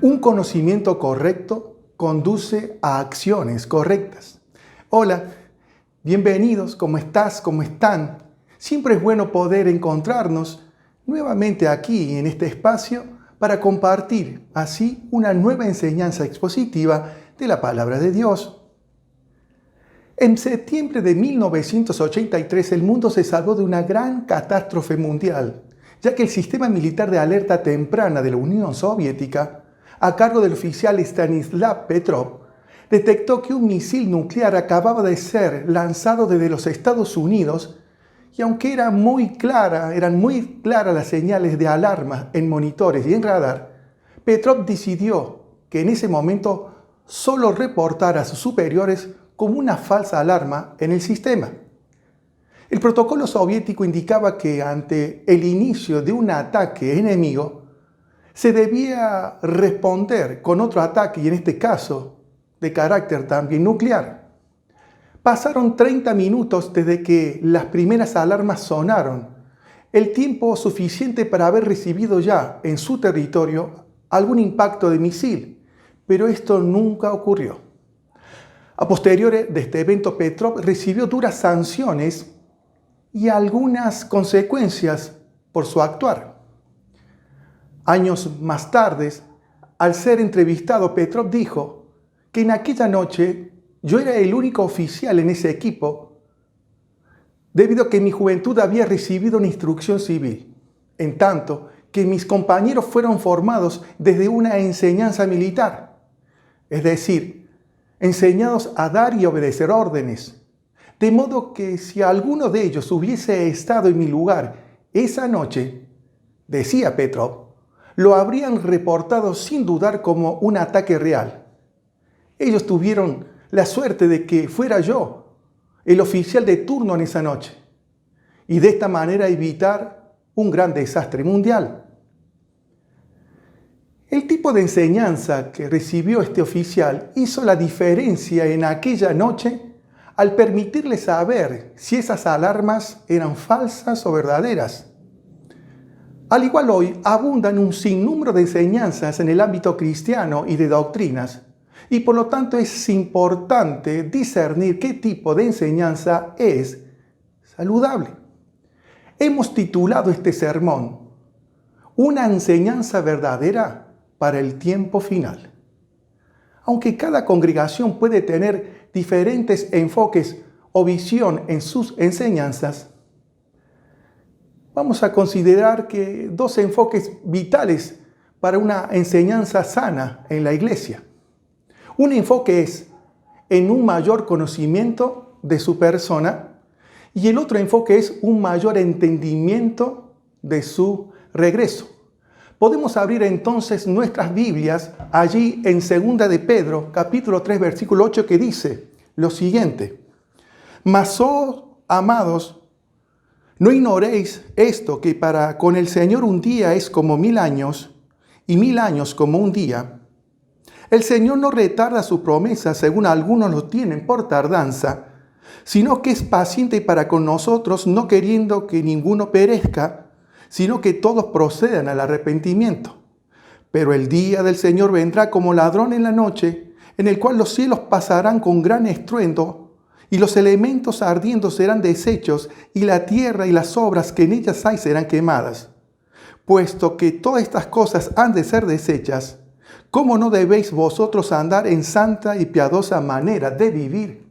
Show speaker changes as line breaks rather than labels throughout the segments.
Un conocimiento correcto conduce a acciones correctas. Hola, bienvenidos, ¿cómo estás? ¿Cómo están? Siempre es bueno poder encontrarnos nuevamente aquí en este espacio para compartir así una nueva enseñanza expositiva de la palabra de Dios. En septiembre de 1983 el mundo se salvó de una gran catástrofe mundial, ya que el sistema militar de alerta temprana de la Unión Soviética, a cargo del oficial Stanislav Petrov, detectó que un misil nuclear acababa de ser lanzado desde los Estados Unidos y aunque eran muy claras las señales de alarma en monitores y en radar, Petrov decidió que en ese momento solo reportar a sus superiores como una falsa alarma en el sistema. El protocolo soviético indicaba que ante el inicio de un ataque enemigo, se debía responder con otro ataque, y en este caso, de carácter también nuclear. Pasaron 30 minutos desde que las primeras alarmas sonaron, el tiempo suficiente para haber recibido ya en su territorio algún impacto de misil, pero esto nunca ocurrió. A posteriori de este evento, Petrov recibió duras sanciones y algunas consecuencias por su actuar. Años más tarde, al ser entrevistado, Petrov dijo que en aquella noche yo era el único oficial en ese equipo debido a que mi juventud había recibido una instrucción civil, en tanto que mis compañeros fueron formados desde una enseñanza militar, es decir, enseñados a dar y obedecer órdenes, de modo que si alguno de ellos hubiese estado en mi lugar esa noche, decía Petrov, lo habrían reportado sin dudar como un ataque real. Ellos tuvieron la suerte de que fuera yo el oficial de turno en esa noche y de esta manera evitar un gran desastre mundial. El tipo de enseñanza que recibió este oficial hizo la diferencia en aquella noche al permitirle saber si esas alarmas eran falsas o verdaderas. Al igual hoy abundan un sinnúmero de enseñanzas en el ámbito cristiano y de doctrinas, y por lo tanto es importante discernir qué tipo de enseñanza es saludable. Hemos titulado este sermón "Una enseñanza verdadera para el tiempo final". Aunque cada congregación puede tener diferentes enfoques o visión en sus enseñanzas, vamos a considerar que dos enfoques vitales para una enseñanza sana en la iglesia. Un enfoque es en un mayor conocimiento de su persona y el otro enfoque es un mayor entendimiento de su regreso. Podemos abrir entonces nuestras Biblias allí en 2 de Pedro, capítulo 3, versículo 8, que dice lo siguiente: Mas, oh amados, no ignoréis esto, que para con el Señor un día es como 1000 años, y 1000 años como un día. El Señor no retarda su promesa, según algunos lo tienen por tardanza, sino que es paciente para con nosotros, no queriendo que ninguno perezca, sino que todos procedan al arrepentimiento. Pero el día del Señor vendrá como ladrón en la noche, en el cual los cielos pasarán con gran estruendo, y los elementos ardiendo serán deshechos, y la tierra y las obras que en ellas hay serán quemadas. Puesto que todas estas cosas han de ser deshechas, ¿cómo no debéis vosotros andar en santa y piadosa manera de vivir?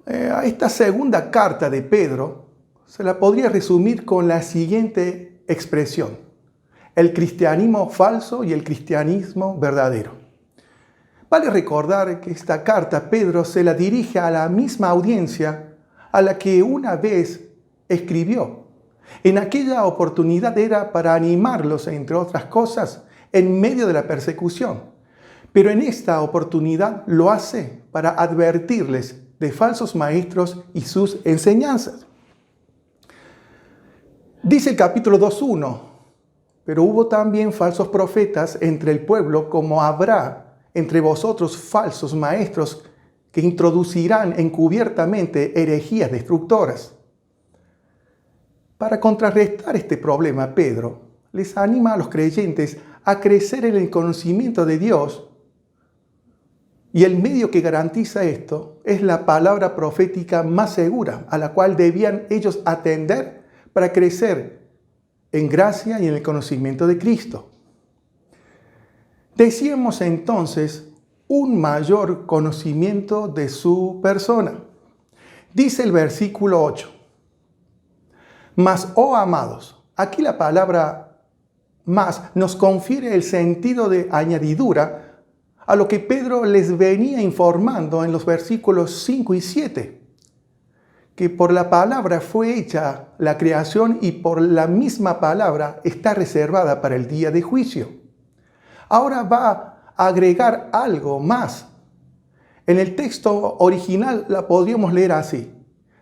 A esta segunda carta de Pedro se la podría resumir con la siguiente expresión: el cristianismo falso y el cristianismo verdadero. Vale recordar que esta carta Pedro se la dirige a la misma audiencia a la que una vez escribió. En aquella oportunidad era para animarlos, entre otras cosas, en medio de la persecución. Pero en esta oportunidad lo hace para advertirles de falsos maestros y sus enseñanzas. Dice el capítulo 2:1, pero hubo también falsos profetas entre el pueblo, como habrá entre vosotros falsos maestros que introducirán encubiertamente herejías destructoras. Para contrarrestar este problema, Pedro les anima a los creyentes a crecer en el conocimiento de Dios. Y el medio que garantiza esto es la palabra profética más segura, a la cual debían ellos atender para crecer en gracia y en el conocimiento de Cristo. Decíamos entonces un mayor conocimiento de su persona. Dice el versículo 8, mas, oh amados, aquí la palabra más nos confiere el sentido de añadidura a lo que Pedro les venía informando en los versículos 5 y 7, que por la palabra fue hecha la creación y por la misma palabra está reservada para el día de juicio. Ahora va a agregar algo más. En el texto original la podríamos leer así,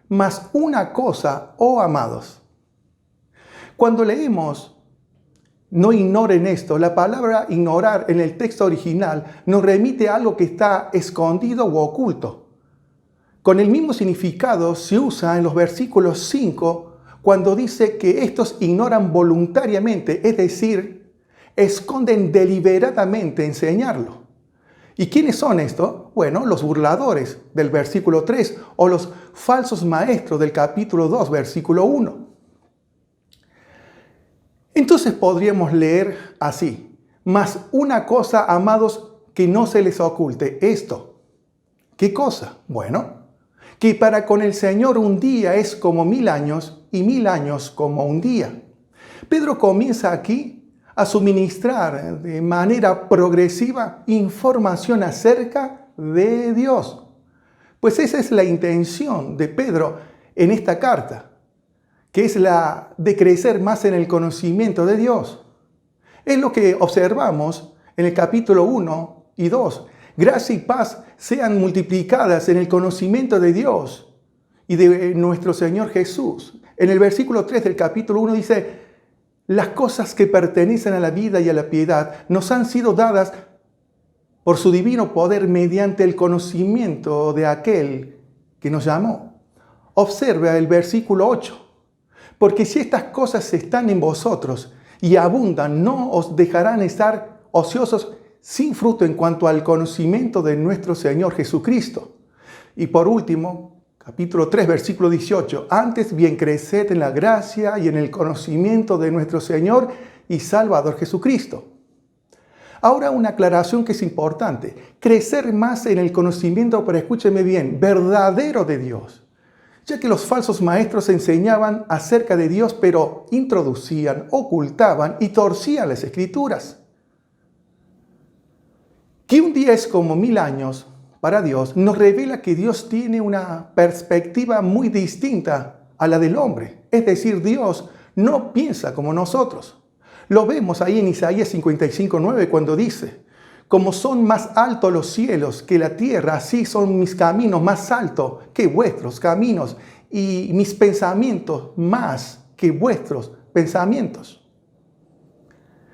mas una cosa, oh amados. Cuando leemos no ignoren esto, la palabra ignorar en el texto original nos remite a algo que está escondido o oculto. Con el mismo significado se usa en los versículos 5 cuando dice que estos ignoran voluntariamente, es decir, esconden deliberadamente enseñarlo. ¿Y quiénes son estos? Bueno, los burladores del versículo 3 o los falsos maestros del capítulo 2, versículo 1. Entonces podríamos leer así, mas una cosa, amados, que no se les oculte, esto. ¿Qué cosa? Bueno, que para con el Señor un día es como 1000 años y 1000 años como un día. Pedro comienza aquí a suministrar de manera progresiva información acerca de Dios. Pues esa es la intención de Pedro en esta carta, que es la de crecer más en el conocimiento de Dios. Es lo que observamos en el capítulo 1 y 2. Gracia y paz sean multiplicadas en el conocimiento de Dios y de nuestro Señor Jesús. En el versículo 3 del capítulo 1 dice, las cosas que pertenecen a la vida y a la piedad nos han sido dadas por su divino poder mediante el conocimiento de aquel que nos llamó. Observa el versículo 8. Porque si estas cosas están en vosotros y abundan, no os dejarán estar ociosos sin fruto en cuanto al conocimiento de nuestro Señor Jesucristo. Y por último, capítulo 3, versículo 18. Antes bien creced en la gracia y en el conocimiento de nuestro Señor y Salvador Jesucristo. Ahora una aclaración que es importante. Crecer más en el conocimiento, pero escúcheme bien, verdadero de Dios. Ya que los falsos maestros enseñaban acerca de Dios, pero introducían, ocultaban y torcían las Escrituras. Que un día es como 1000 años para Dios nos revela que Dios tiene una perspectiva muy distinta a la del hombre. Es decir, Dios no piensa como nosotros. Lo vemos ahí en Isaías 55:9 cuando dice, como son más altos los cielos que la tierra, así son mis caminos más altos que vuestros caminos y mis pensamientos más que vuestros pensamientos.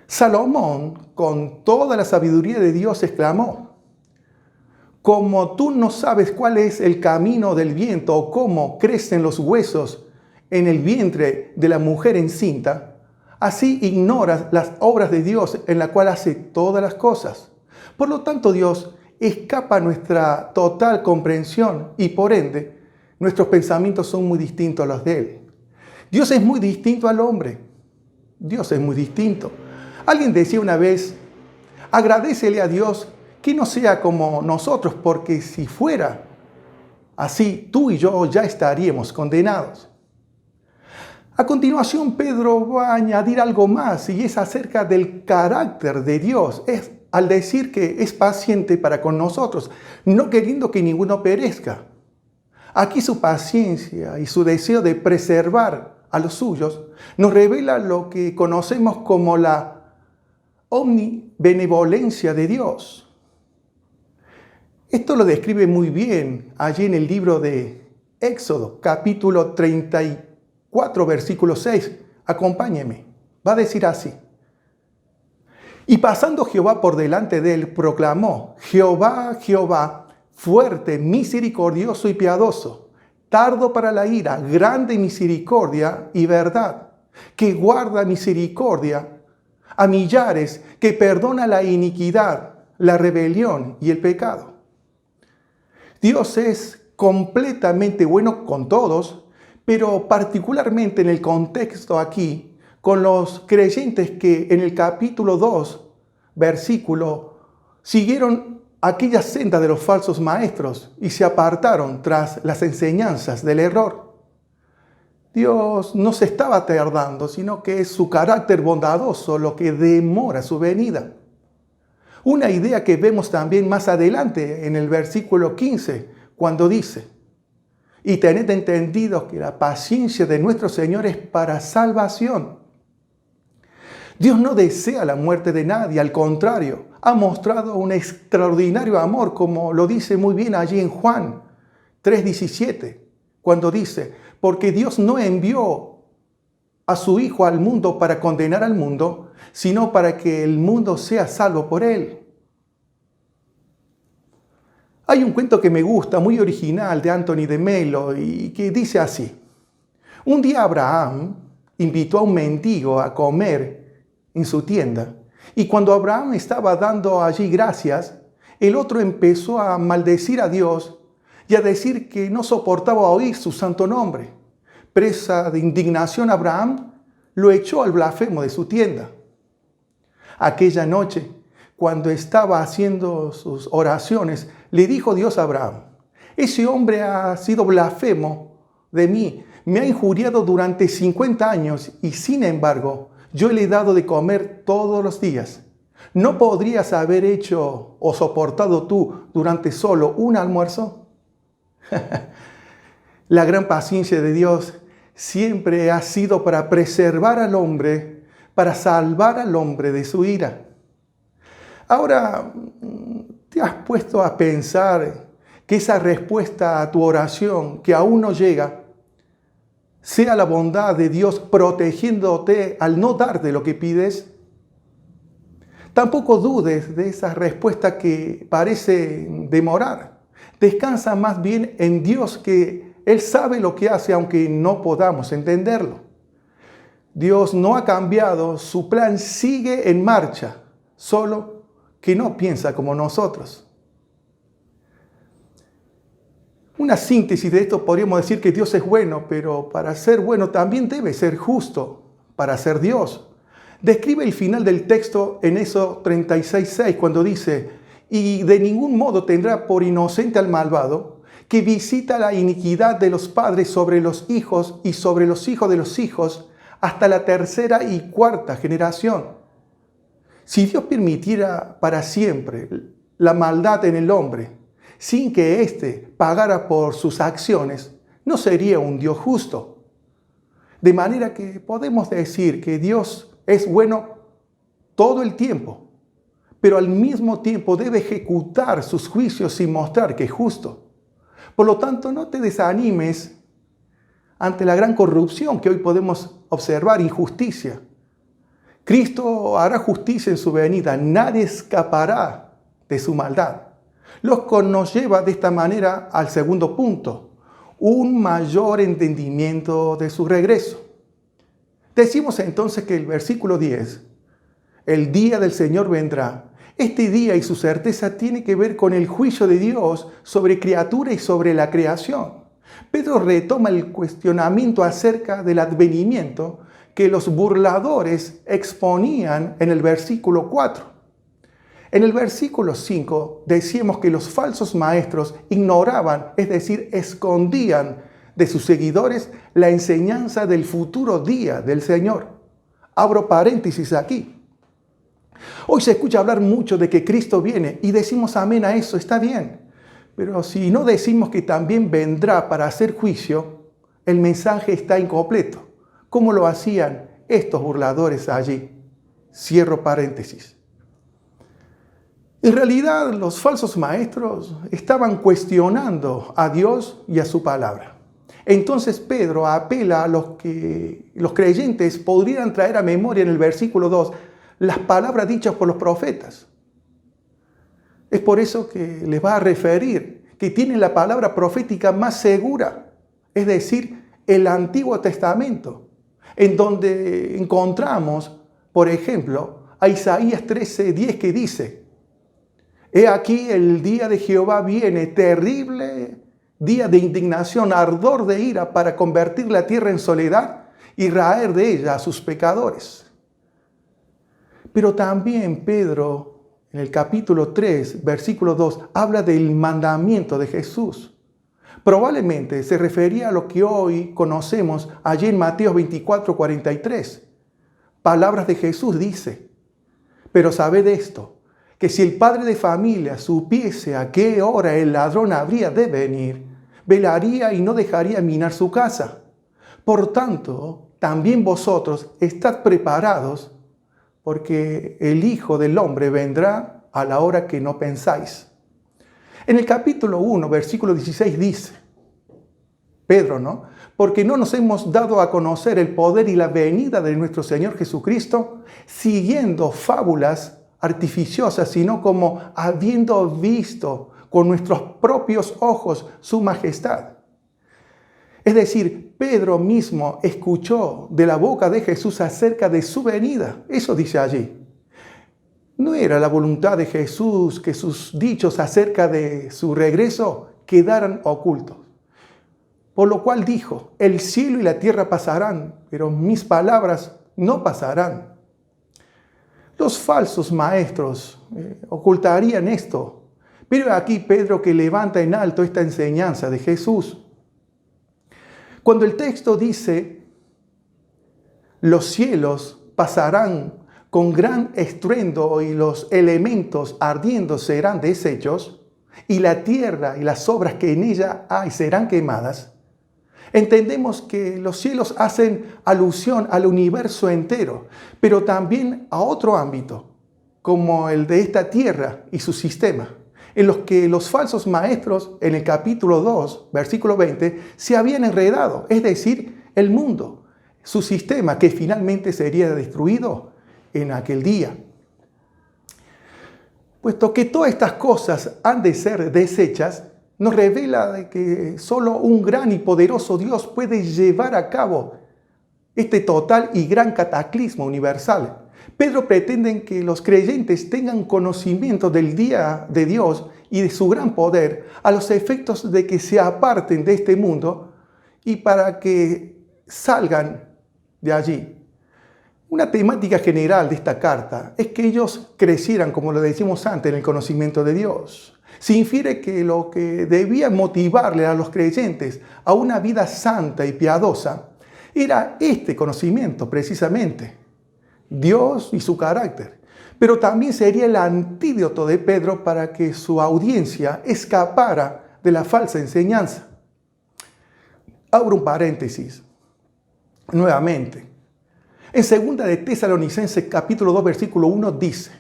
Salomón, con toda la sabiduría de Dios, exclamó, como tú no sabes cuál es el camino del viento o cómo crecen los huesos en el vientre de la mujer encinta, así ignoras las obras de Dios en la cual hace todas las cosas. Por lo tanto, Dios escapa a nuestra total comprensión y por ende, nuestros pensamientos son muy distintos a los de Él. Dios es muy distinto al hombre. Dios es muy distinto. Alguien decía una vez, agradécele a Dios que no sea como nosotros, porque si fuera así, tú y yo ya estaríamos condenados. A continuación, Pedro va a añadir algo más y es acerca del carácter de Dios. Es al decir que es paciente para con nosotros, no queriendo que ninguno perezca. Aquí su paciencia y su deseo de preservar a los suyos nos revela lo que conocemos como la omnibenevolencia de Dios. Esto lo describe muy bien allí en el libro de Éxodo, capítulo 34, versículo 6. Acompáñeme. Va a decir así. Y pasando Jehová por delante de él, proclamó, Jehová, Jehová, fuerte, misericordioso y piadoso, tardo para la ira, grande misericordia y verdad, que guarda misericordia a millares, que perdona la iniquidad, la rebelión y el pecado. Dios es completamente bueno con todos, pero particularmente en el contexto aquí, con los creyentes que en el capítulo 2, versículo, siguieron aquella senda de los falsos maestros y se apartaron tras las enseñanzas del error. Dios no se estaba tardando, sino que es su carácter bondadoso lo que demora su venida. Una idea que vemos también más adelante en el versículo 15, cuando dice: y tened entendido que la paciencia de nuestro Señor es para salvación. Dios no desea la muerte de nadie, al contrario, ha mostrado un extraordinario amor, como lo dice muy bien allí en Juan 3:17, cuando dice: porque Dios no envió a su Hijo al mundo para condenar al mundo, sino para que el mundo sea salvo por él. Hay un cuento que me gusta, muy original, de Anthony de Melo, y que dice así: un día Abraham invitó a un mendigo a comer en su tienda, y cuando Abraham estaba dando allí gracias, el otro empezó a maldecir a Dios y a decir que no soportaba oír su santo nombre. Presa de indignación, Abraham lo echó al blasfemo de su tienda. Aquella noche, cuando estaba haciendo sus oraciones, le dijo Dios a Abraham: ese hombre ha sido blasfemo de mí, me ha injuriado durante 50 años y sin embargo yo le he dado de comer todos los días. ¿No podrías haber hecho o soportado tú durante solo un almuerzo? La gran paciencia de Dios siempre ha sido para preservar al hombre, para salvar al hombre de su ira. Ahora, ¿te has puesto a pensar que esa respuesta a tu oración que aún no llega sea la bondad de Dios protegiéndote al no darte lo que pides? Tampoco dudes de esa respuesta que parece demorar. Descansa más bien en Dios, que Él sabe lo que hace aunque no podamos entenderlo. Dios no ha cambiado, su plan sigue en marcha, solo que no piensa como nosotros. Una síntesis de esto podríamos decir que Dios es bueno, pero para ser bueno también debe ser justo, para ser Dios. Describe el final del texto en Éxodo 36:6, cuando dice: y de ningún modo tendrá por inocente al malvado, que visita la iniquidad de los padres sobre los hijos y sobre los hijos de los hijos, hasta la tercera y cuarta generación. Si Dios permitiera para siempre la maldad en el hombre, sin que éste pagara por sus acciones, no sería un Dios justo. De manera que podemos decir que Dios es bueno todo el tiempo, pero al mismo tiempo debe ejecutar sus juicios sin mostrar que es justo. Por lo tanto, no te desanimes ante la gran corrupción que hoy podemos observar, injusticia. Cristo hará justicia en su venida, nadie escapará de su maldad. Lo que nos lleva de esta manera al segundo punto: un mayor entendimiento de su regreso. Decimos entonces que el versículo 10, el día del Señor vendrá. Este día y su certeza tiene que ver con el juicio de Dios sobre criatura y sobre la creación. Pedro retoma el cuestionamiento acerca del advenimiento que los burladores exponían en el versículo 4. En el versículo 5 decíamos que los falsos maestros ignoraban, es decir, escondían de sus seguidores la enseñanza del futuro día del Señor. Abro paréntesis aquí. Hoy se escucha hablar mucho de que Cristo viene y decimos amén a eso, está bien. Pero si no decimos que también vendrá para hacer juicio, el mensaje está incompleto. ¿Cómo lo hacían estos burladores allí? Cierro paréntesis. En realidad, los falsos maestros estaban cuestionando a Dios y a su palabra. Entonces Pedro apela a los que los creyentes podrían traer a memoria en el versículo 2 las palabras dichas por los profetas. Es por eso que les va a referir que tienen la palabra profética más segura, es decir, el Antiguo Testamento, en donde encontramos, por ejemplo, a Isaías 13:10 que dice: He aquí el día de Jehová viene, terrible día de indignación, ardor de ira para convertir la tierra en soledad y raer de ella a sus pecadores. Pero también Pedro, en el capítulo 3, versículo 2, habla del mandamiento de Jesús. Probablemente se refería a lo que hoy conocemos allí en Mateo 24:43. Palabras de Jesús dice: Pero sabed esto, que si el padre de familia supiese a qué hora el ladrón habría de venir, velaría y no dejaría minar su casa. Por tanto, también vosotros estad preparados, porque el Hijo del Hombre vendrá a la hora que no pensáis. En el capítulo 1, versículo 16 dice, Pedro, ¿no? Porque no nos hemos dado a conocer el poder y la venida de nuestro Señor Jesucristo siguiendo fábulas artificiosas, sino como habiendo visto con nuestros propios ojos su majestad. Es decir, Pedro mismo escuchó de la boca de Jesús acerca de su venida. Eso dice allí. No era la voluntad de Jesús que sus dichos acerca de su regreso quedaran ocultos. Por lo cual dijo: el cielo y la tierra pasarán, pero mis palabras no pasarán. Los falsos maestros ocultarían esto. Pero aquí Pedro que levanta en alto esta enseñanza de Jesús. Cuando el texto dice: los cielos pasarán con gran estruendo y los elementos ardiendo serán deshechos, y la tierra y las obras que en ella hay serán quemadas, entendemos que los cielos hacen alusión al universo entero, pero también a otro ámbito, como el de esta tierra y su sistema, en los que los falsos maestros, en el capítulo 2, versículo 20, se habían enredado, es decir, el mundo, su sistema que finalmente sería destruido en aquel día. Puesto que todas estas cosas han de ser deshechas, nos revela de que solo un gran y poderoso Dios puede llevar a cabo este total y gran cataclismo universal. Pedro pretende que los creyentes tengan conocimiento del día de Dios y de su gran poder a los efectos de que se aparten de este mundo y para que salgan de allí. Una temática general de esta carta es que ellos crecieran, como lo decimos antes, en el conocimiento de Dios. Se infiere que lo que debía motivarle a los creyentes a una vida santa y piadosa era este conocimiento precisamente, Dios y su carácter. Pero también sería el antídoto de Pedro para que su audiencia escapara de la falsa enseñanza. Abro un paréntesis nuevamente. En 2 de Tesalonicenses capítulo 2 versículo 1 dice: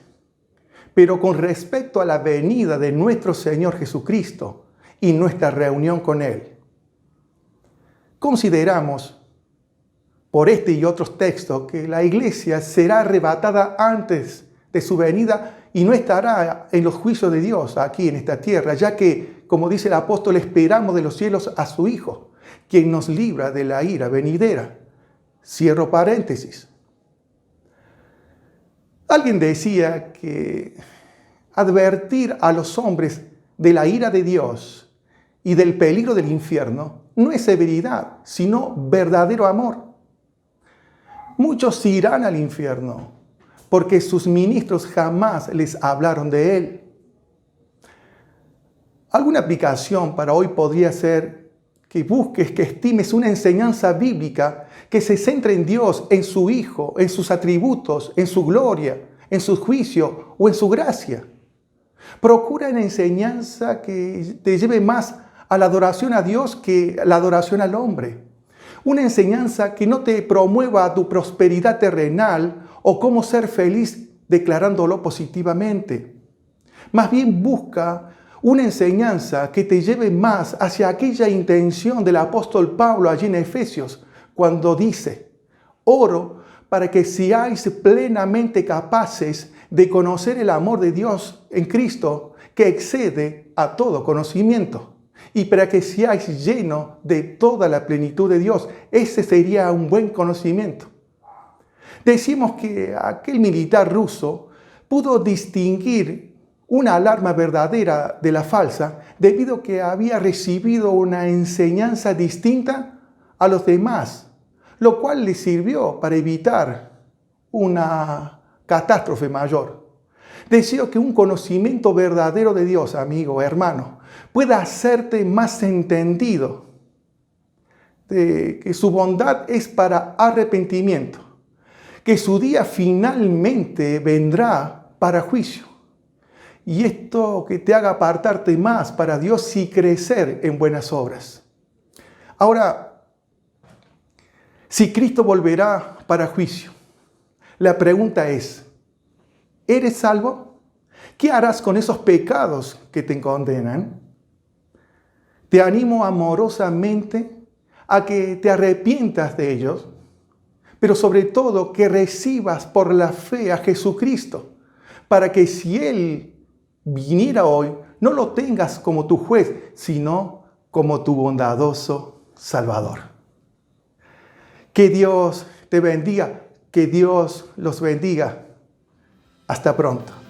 pero con respecto a la venida de nuestro Señor Jesucristo y nuestra reunión con Él, consideramos por este y otros textos que la iglesia será arrebatada antes de su venida y no estará en los juicios de Dios aquí en esta tierra, ya que, como dice el apóstol, esperamos de los cielos a su Hijo, quien nos libra de la ira venidera. Cierro paréntesis. Alguien decía que advertir a los hombres de la ira de Dios y del peligro del infierno no es severidad, sino verdadero amor. Muchos irán al infierno porque sus ministros jamás les hablaron de él. Alguna aplicación para hoy podría ser que busques, que estimes una enseñanza bíblica que se centre en Dios, en su Hijo, en sus atributos, en su gloria, en su juicio o en su gracia. Procura una enseñanza que te lleve más a la adoración a Dios que la adoración al hombre. Una enseñanza que no te promueva tu prosperidad terrenal o cómo ser feliz declarándolo positivamente. Más bien busca una enseñanza que te lleve más hacia aquella intención del apóstol Pablo allí en Efesios, cuando dice: oro para que seáis plenamente capaces de conocer el amor de Dios en Cristo, que excede a todo conocimiento, y para que seáis llenos de toda la plenitud de Dios. Ese sería un buen conocimiento. Decimos que aquel militar ruso pudo distinguir una alarma verdadera de la falsa debido a que había recibido una enseñanza distinta a los demás, lo cual le sirvió para evitar una catástrofe mayor. Deseo que un conocimiento verdadero de Dios, amigo, hermano, pueda hacerte más entendido de que su bondad es para arrepentimiento, que su día finalmente vendrá para juicio. Y esto que te haga apartarte más para Dios y crecer en buenas obras. Ahora, si Cristo volverá para juicio, la pregunta es, ¿eres salvo? ¿Qué harás con esos pecados que te condenan? Te animo amorosamente a que te arrepientas de ellos, pero sobre todo que recibas por la fe a Jesucristo, para que si Él viniera hoy, no lo tengas como tu juez, sino como tu bondadoso Salvador. Que Dios te bendiga, que Dios los bendiga. Hasta pronto.